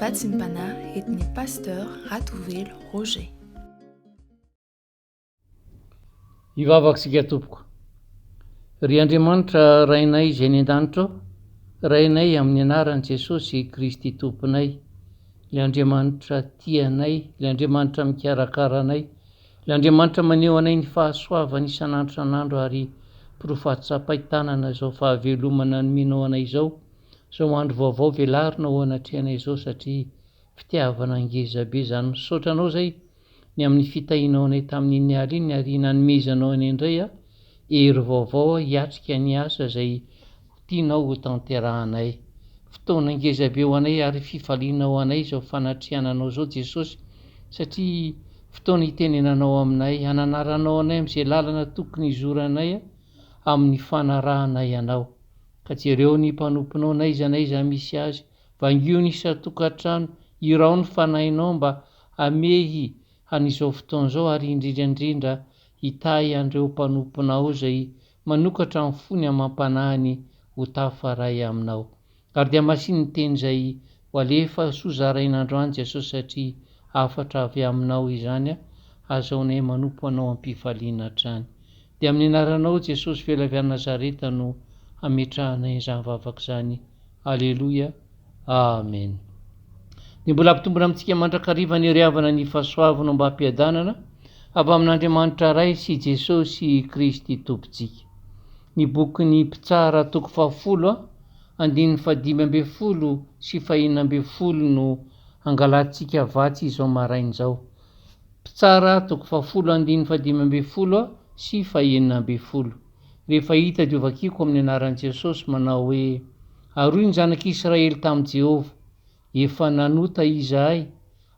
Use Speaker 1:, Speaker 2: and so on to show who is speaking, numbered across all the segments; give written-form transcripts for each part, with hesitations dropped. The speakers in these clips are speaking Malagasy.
Speaker 1: Vatsimpana etny pasteur Ratovelo Roger.
Speaker 2: Ivavaksika tompoko. Ry Andriamanitra rainay izay ny an-danitra ao, rainay amin'ny anaran'i Jesosy Kristy tomponay, le Andriamanitra tianay, le Andriamanitra mikarakara anay, le Andriamanitra maneho anay ny fahasoavany isan'andro ary mpirofatsam-paitanana izao fahavelomana nomenao anay izao andro vaovao velarina ho anatrehanay izao satria fitiavana ngezabe izany. Misaotra anao zay ny amin'ny fitahinao anay tamin'ny aliny ary nanomezanao anay indray hery vaovao hiatrika ny asa izay tianao ho tanterahanay. Fotoana ngezabe ho anay ary fifaliana ho anay izao fanatrehananao izao Jesosy, satria fotoana hitenenanao aminay, hananaranao anay amin'izay lalana tokony hizoranay amin'ny fanarahanay anao. Ka jereo ny mpanomponao n'aiza n'aiza misy azy, vangio ny isa-tokantrano, irao ny fanahinao mba hamehy an'izao fotoana izao ary indrindrandrindra hitahy andreo mpanomponao izay manokatra amin'ny fony amam-panahiny ho tafaray aminao. Ary dia masiny ny teny izay ho alefa sozarain'androany Jesosy satria afatra avy aminao izany azaonay manompo anao am-pifaliana hatrany. Dia amin'ny anaranao Jesosy velavy any Nazareta no ametrahanay izany vavaka izany. Aleloia, amen. Ny mbola ampitombona amintsika mandrakariva ny riavana ny fahasoavana mba hampiadanana avy amin'Andriamanitra ray sy Jesosy Kristy tompontsika. Ny bokin'ny Mpitsara toko 10, andininy 5 sy 4 no angalantsika vatsy izao maraina izao. Mpitsara toko 10, andininy 5 sy 4. Rehefa hita diovakiko amin'ny anaran'i Jesosy manao hoe: aroy ny zanak'Israely tamin'i Jehovah, efa nanota izahay,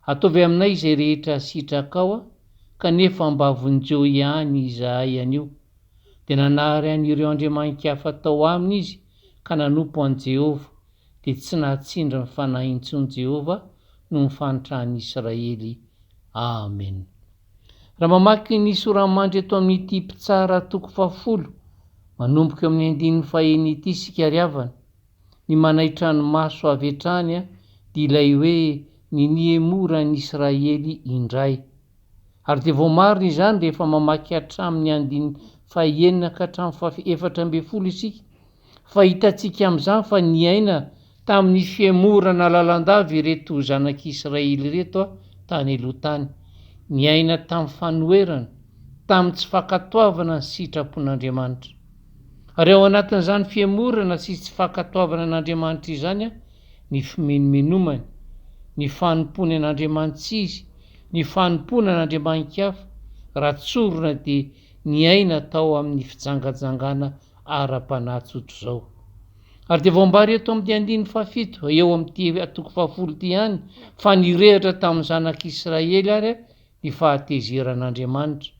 Speaker 2: ataovy aminay izay rehetra sitrakao kanefa mba vonjeo ihany izahay anio. Dia nanary an'ireo andriaman-kafa tao aminy izy ka nanompo an'i Jehovah, dia tsy nahatsindra ny fanahy intsony Jehovah no mifanitrahan'i Israely. Amen. Raha mamaky ny soramandry eto amin'ity Mpitsara toko 10, manomboka amin'ny 1 ity sika riavana, ny manaitra ny maso avy hatrany dia ilay hoe ny niemora ny Israely indray. Ary dia voamarina izany rehefa mamaky hatramin'ny 9 ka hatramin'ny 14 isika, fa hitantsika amin'izany fa niaina tamin'ny fiemorana lalandavy ireto zanak'Israely ireto tany aloha tany, niaina tamin'ny fanoherana, tamin'ny tsy fankatoavana ny sitrapon'Andriamanitra. Ary ao anatin'izany fiemorana sy tsy fankatoavana an'Andriamanitra izany ny fimenomenomany, ny fanompony an'Andriamanitra izy, ny fanompona an'Andriaman-kafa ratsorona dia niaina tao amin'ny fijangajangana ara-panahy izao. Ary dia voambary eto amin'ny 7, eo amin'ity toko 10 ity ihany, fa nirehatra tamin'ny zanak'Israely ary ny fahatezeran'Andriamanitra,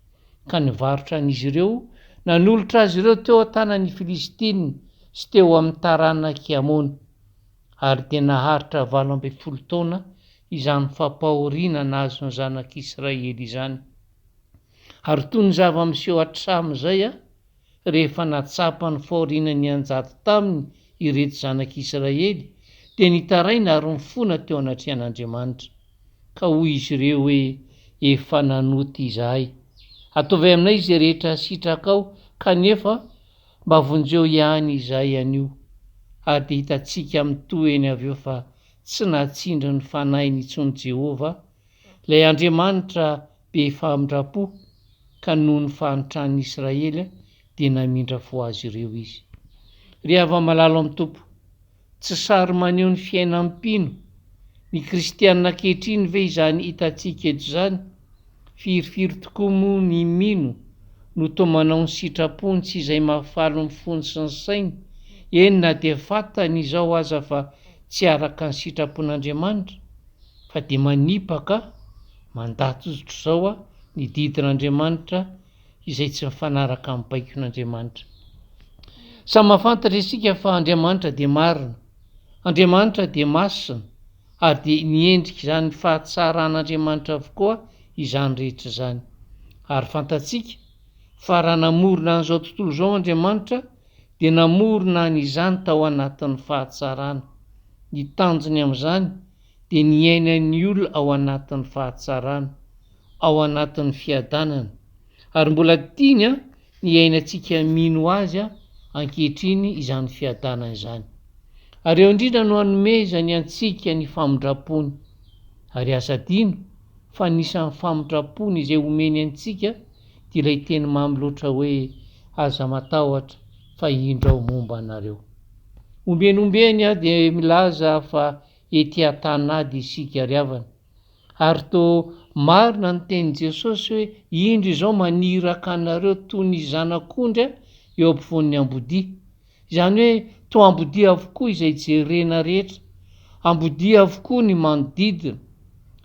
Speaker 2: ka nivarotra an'izy ireo, nanolotra azy ireo teo an-tanan'ny Filistina sy teo amin'ny taranak'i Amona. Ary dia naharitra 12 taona izany fampahoriana nazon'ny zanak'Israely izany. Ary toy ny zava-miseho hatramin'izay rehefa natsapa ny fahorianany anjady taminy ireto zanak'Israely, dia nitaraina ary mifona teo anatrehan'Andriamanitra. Ka hoy izy ireo hoe: efa nanota izahay, ataovy aminay izay rehetra sitrakao kanefa mba vonjeo ihany izahay anio. Ary dia hitantsika mitohy eny avy eo fa tsy nahatsindra ny fanahiny intsony Jehovah, ilay Andriamanitra be famindrapo, ka noho ny fahanitran'ny Israely dia namindra fo azy ireo izy. Ry hava-malalo amin'ny Tompo, tsy sary maneho ny fiainam-pino ny kristianina ankehitriny ve izany hitantsika eto izany? Firifiry tokoa moa ny mino no toa manao ny sitrapony tsy izay mahafaly ny fony sy ny sainy, eny na dia fantany izao aza fa tsy araka ny sitrapon'Andriamanitra, fa dia manipaka mandatozotro izao ny didin'Andriamanitra izay tsy mifanaraka amin'ny baikon'Andriamanitra. Samy mahafantatra isika fa Andriamanitra dia marina, Andriamanitra dia masina, ary dia niendrika izany fahatsaran'Andriamanitra avokoa izany rehetra izany. Ary fantatsika fa raha namorona an'izao tontolo izao Andriamanitra, dia namorona n'izany tao anatin'ny fahatsarana. Ny tanjony amin'izany dia ny ainan'ny olona ao anatin'ny fahatsarana, ao anatin'ny fiadanana, ary mbola tiany ny ainantsika mino azy ankehitriny izany fiadanana izany. Ary eo indrindra no hanomezany antsika ny famindrapony, ary aza dino fa nisan'ny famindrapony izay omeny antsika dia ilay teny mamy loatra hoe aza matahotra fa indro momba anareo. Ombenombeny dia milaza fa ety an-tanady isika riavana, ary to marina ny tenin' Jesosy hoe indro izao maniraka anareo toy ny zanak'ondry eo ampovoan'ny ambodia. Izany hoe to ambodia avokoa izay jerena rehetra, ambodia avokoa ny manodidina,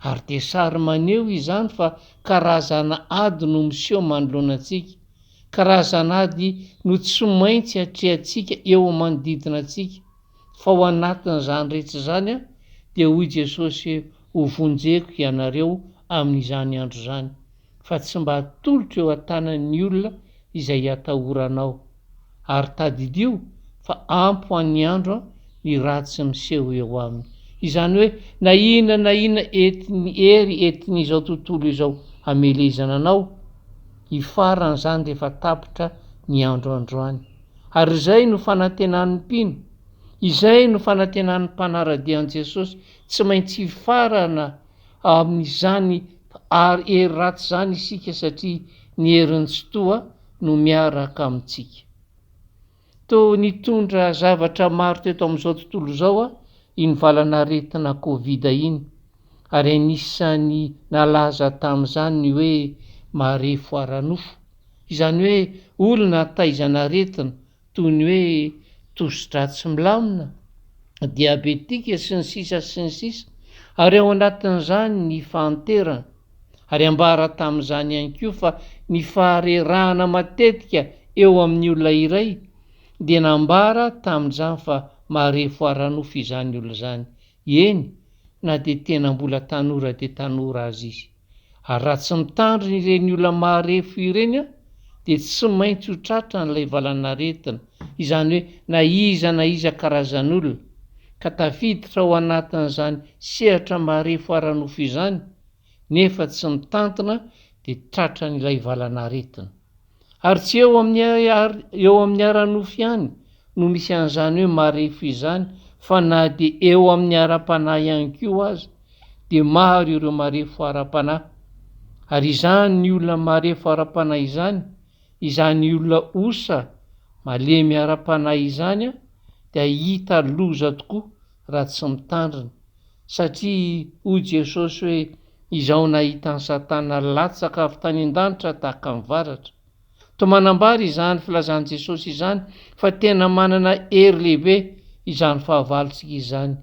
Speaker 2: ary dia sary maneho izany fa karazana ady no miseho manoloana antsika, karazana ady no tsy maintsy hatrehantsika eo manodidina antsika, fa ao anatin'izany rehetra izany dia hoy Jesosy ho vonjeko ianareo amin'izany andro izany, fa tsy mba hatolotra eo an-tanan'ny olona izay hatahoranao, ary tadidio fa ampy ho an'ny andro ny ratsy miseho eo aminy. Izany hoe na inona entin'izao tontolo izao hamelezana anao, hifaran'izany rehefa tapitra ny andro androany. Ary izay no fanantenan'ny mpino, izay no fanantenan'ny mpanaradian'i Jesosy, tsy maintsy hifarana amin'izany ary hery ratsy izany isika, satria ny herin'ny tsy toa no miaraka amintsika. To nitondra zavatra maro teto amin'izao tontolo izao iny valanaretina Covid iny, ary anisany nalaza tamin'izany ny hoe marefo ara-nofo. Izany hoe olona taizana aretina toy ny hoe tosi-dra tsy milamina, diabetika sy ny sisa sy ny sisa, ary ao anatin'izany ny fahanterana. Ary ambara tamin'izany ihany koa fa ny faharerahana matetika eo amin'ny olona iray dia nambara tamin'izany fa marefo ara-nofo izany olona izany. Eny, na dia tena mbola tanora dia tanora azy izy. Ary raha tsy mitandrina ireny olona marefo ireny dia tsy maintsy ho tratra n'ilay valanaretina. Izany hoe na iza karazan'olona ka tafiditra ao anatin'izany sehatra marefo ara-nofo izany, nefa tsy mitantana dia tratra n'ilay valanaretina. Ary tsy eo amin'ny ara-nofo ihany no misy an'izany hoe marefo izany, fa na dia eo amin'ny ara-panahy ihany koa aza dia maro ireo marefo ara-panahy. Ary izany ny olona marefo ara-panahy izany olona osa malemy ara-panahy izany dia hita loza tokoa raha tsy mitandrina, satria hoy Jesosy hoe izao nahita ny Satana latsaka avy tany an-danitra tahaka ny varatra. To manambara izany filazan'i Jesosy izany fa tena manana hery lehibe izany fahavalontsika izany.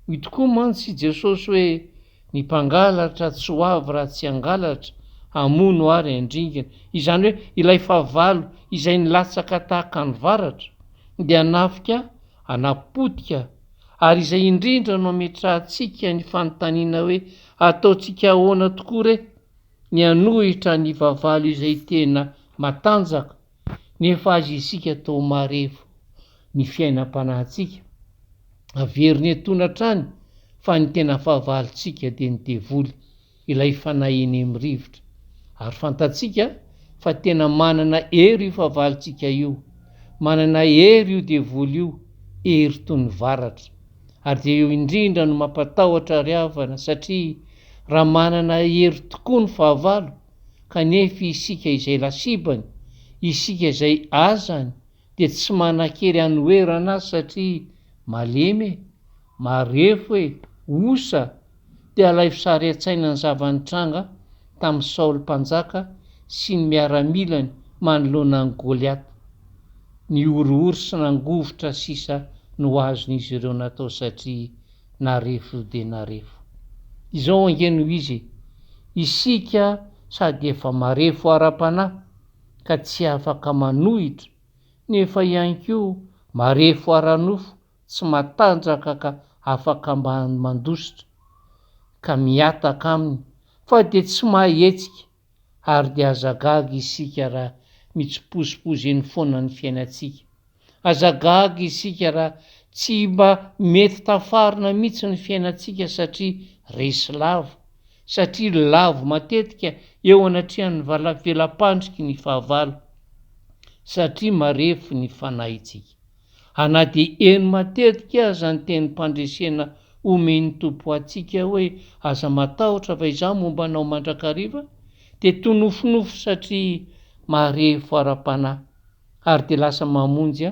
Speaker 2: Hoy tokoa mantsy Jesosy hoe ny mpangalatra tsy ho avy raha tsy hangalatra, hamono ary handringana. Izany hoe ilay fahavalo izay nilatsaka tahaka ny varatra dia hanafika, hanapotika, ary izay indrindra no ametrahantsika ny fanontaniana hoe ataontsika ahoana tokoa re ny hanohitra ny vavalo izay tena matanjaka, nefa azy isika tao marefo ny fiainam-panahintsika. Averiny etoana hatrany fa ny tena fahavalontsika dia ny devoly, ilay fanahy eny amin'ny rivotra. Ary fantatsika fa tena manana hery io fahavalontsika io, manana hery io devoly io, hery toy ny varatra. Ary dia eo indrindra no mampatahotra ry havana, satria raha manana hery tokoa ny fahavalo kanefa isika izay lasibany, isika izay azany, dia tsy manan-kery hanoherana azy satria malemy, marefo osa. Dia alay fisary an-tsaina ny zava-nitranga tamin'ny Saoly mpanjaka sy ny miaramilany manoloana ny Goliath, ny orohoro sy nangovotra sisa no azon'izy ireo natao satria narefo dia narefo. Izao angeno izy, isika sady efa marefo ara-panahy ka tsy afaka manohitra, nefa ihany koa marefo ara-nofo tsy matanjaka ka afaka mandositra ka miataka aminy, fa dia tsy mahetsika, ary dia azagaga isika raha mitsiposipozy eny foana ny fiainantsika. Azagaga isika raha tsy mba mety tafarina mihitsy ny fiainantsika satria resy lavo, satria lavo matetika eo anatrehan'ny velam-pandriky ny fahavalo, satria marefo ny fanahintsika. Anaty eny matetika aza ny teny mpandresena omeny tompo atsika hoe aza matahotra fa izaho mombanao mandrakariva, dia tonofonofo satria marefo ara-panahy, ary dia lasa mamonjy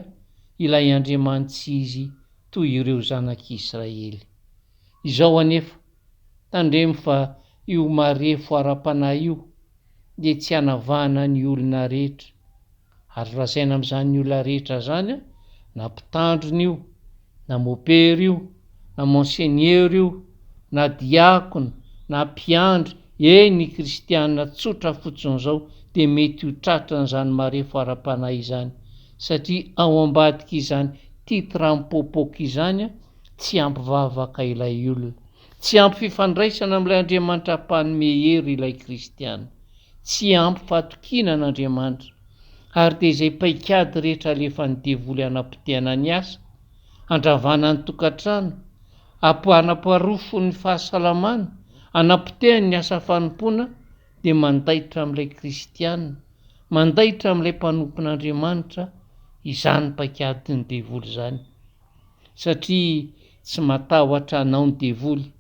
Speaker 2: ilay Andriamanitra izy toy ireo zanak'Israely. Izao anefa tandremo fa io marefo ara-panahy io dia tsy hanavahana ny olona rehetra, ary lazaina amin'izany olona rehetra zany na mpitandrina io, na mopera io, na monseigneur io, na diakona, na mpiandry, ny kristianina tsotra fotsiny zao dia mety ho tratran'izany marefo ara-panahy izany, satria ao ambadika izany titra mipopoka izany tsy ampivavaka ilay olona, tsy ampy fifandraisana amin'ilay Andriamanitra mpanome hery ilay kristiana, tsy ampy fatokiana an'Andriamanitra, ary dia izay paikady rehetra alefa ny devoly hanapotehana ny asa, handravana ny tokantrano, hanaparofo ny fahasalamana, hanapotehany ny asa fanompoana, dia mandaitra amin'ilay kristiana, mandaitra amin'ilay mpanompon'Andriamanitra izany paikady ny devoly izany, satria tsy matahotra anao ny devoly,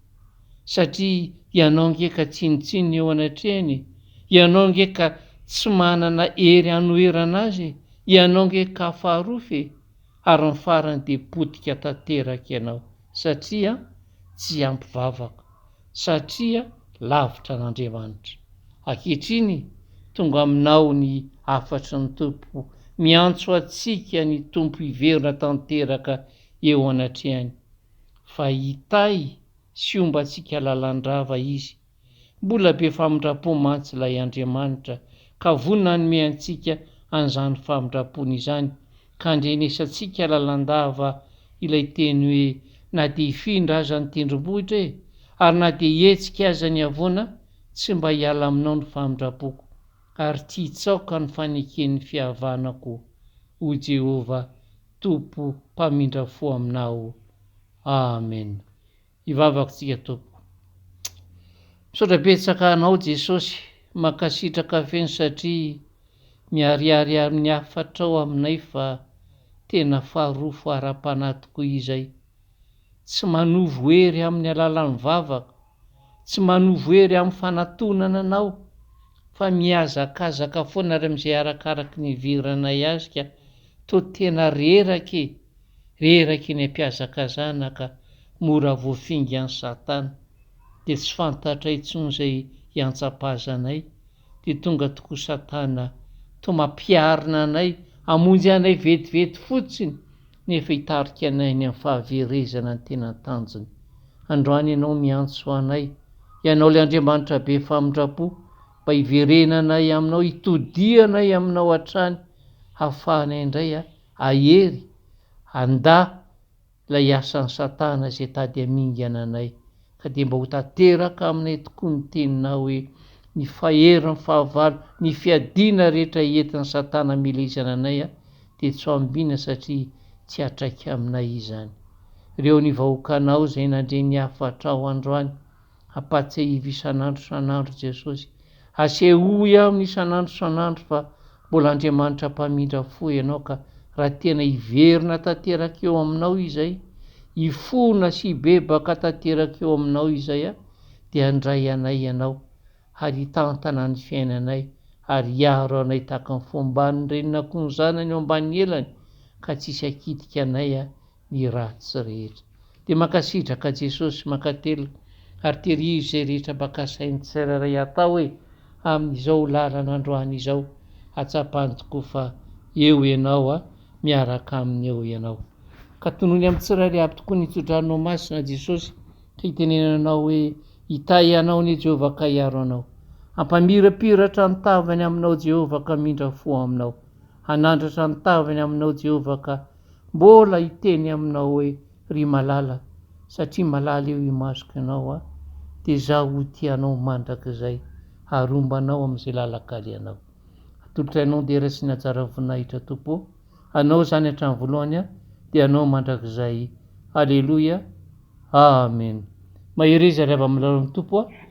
Speaker 2: satria ianao ngeka tsinitsiny eo anatrehany, ianao ngeka tsy manana hery hanoherana azy, ianao ngeka hafarofy, ary ny farany dia potika tanteraka ianao, satria tsy ampivavaka, satria lavitra an'Andriamanitra. Ankehitriny tonga aminao ny afatry ny tompo, miantso atsika ny tompo hiverina tanteraka eo anatrehany, fa hitay sy omba atsika lalan-drava izy. Mbola be famindrapo mantsy ilay Andriamanitra, ka vonina hanome antsika an'izany famindrapony izany, ka andrenesantsika lalandava ilay teny hoe na dia hifindra aza ny tendrombohitra ary na dia hetsika aza ny havoana, tsy mba hiala aminao ny famindrapoko, ary tsy hitsaoka ny faneken'ny fihavanako, ho Jehova Tompo mpamindra fo aminao. Amen. Hivavaka tsika tompo. Misaotra betsaka anao Jesosy, mankasitraka feny satria miariary amin'ny afatrao aminay fa tena faharofo ara-panahy tokoa izay. Tsy manovo hery amin'ny alalan'ny vavaka, tsy manovo hery amin'ny fanatonana anao, fa miazakazaka foana ary amin'izay arakaraky ny iviranay azy ka to tena reraky ny ampiazakazana ka mora voafinga an'ny Satana, dia tsy fantatra intsony izay hiantsapazanay, dia tonga tokoa Satana to mampiarina anay, hamonjy anay vetivety fotsiny, nefa hitarika anay ny amin'ny fahaverezana ny tena tanjony. Androany ianao miantso anay, ianao le Andriamanitra be famindrapo, mba hiverenanay aminao, hitodianay aminao hatrany, hahafahanay indray ahery handa ilay asan'ny Satana izay tady hamingana anay, ka dia mba ho tanteraka aminay tokoa ny teninao hoe ny fahery, ny fahavalo, ny fiadiana rehetra entin'ny Satana milezana anay dia tsy ambina satria tsy hatraika aminay izany. Ireo ny vahoakanao izay nandre ny afatrao androany, hampatsahivy isan'andro Jesosy, asehoy amin'ny isan'andro fa mbola Andriamanitra mpamindra fo ianao, ka raha tena hiverina tanteraka eo aminao izay, hifona sy hibebaka tanteraka eo aminao izay dia handray anay ianao, ary hitantana ny fiainanay, ary hiaro anay tahaka ny fomban'ny renina koa ny zanany eo ambanin'ny elany, ka tsisy hakitika anay ny ratsy rehetra. Dia mankasitraka Jesosy mankatelo, ary terizy izay rehetra makasainy tsirairay atao hoe amin'izao lalan'androany izao, hatsapany tokoa fa eo ianao miaraka aminy eo ianao. Ka tonony amin'ny tsirairay aby tokoa ny itsodranao masina Jesosy, ka hitenenanao hoe hitay anao ny Jehova ka hiaro anao, hampamirapiratra ny tavany aminao Jehova ka mindra fo aminao, hanandratra ny tavany aminao Jehova ka mbola hiteny aminao hoe ry malala, satria malala eo himasoka ianao dia zaho ho tianao mandrakizay, harombanao amin'izay lalakalianao. Atolotra ianao dera sy ny anjara voninahitra Tompo, anao zany hatramin'ny voalohany dia anao mandrakizay. Aleloia. Amen. Mahery izy ary avy amin'ny lalao ny tompo a.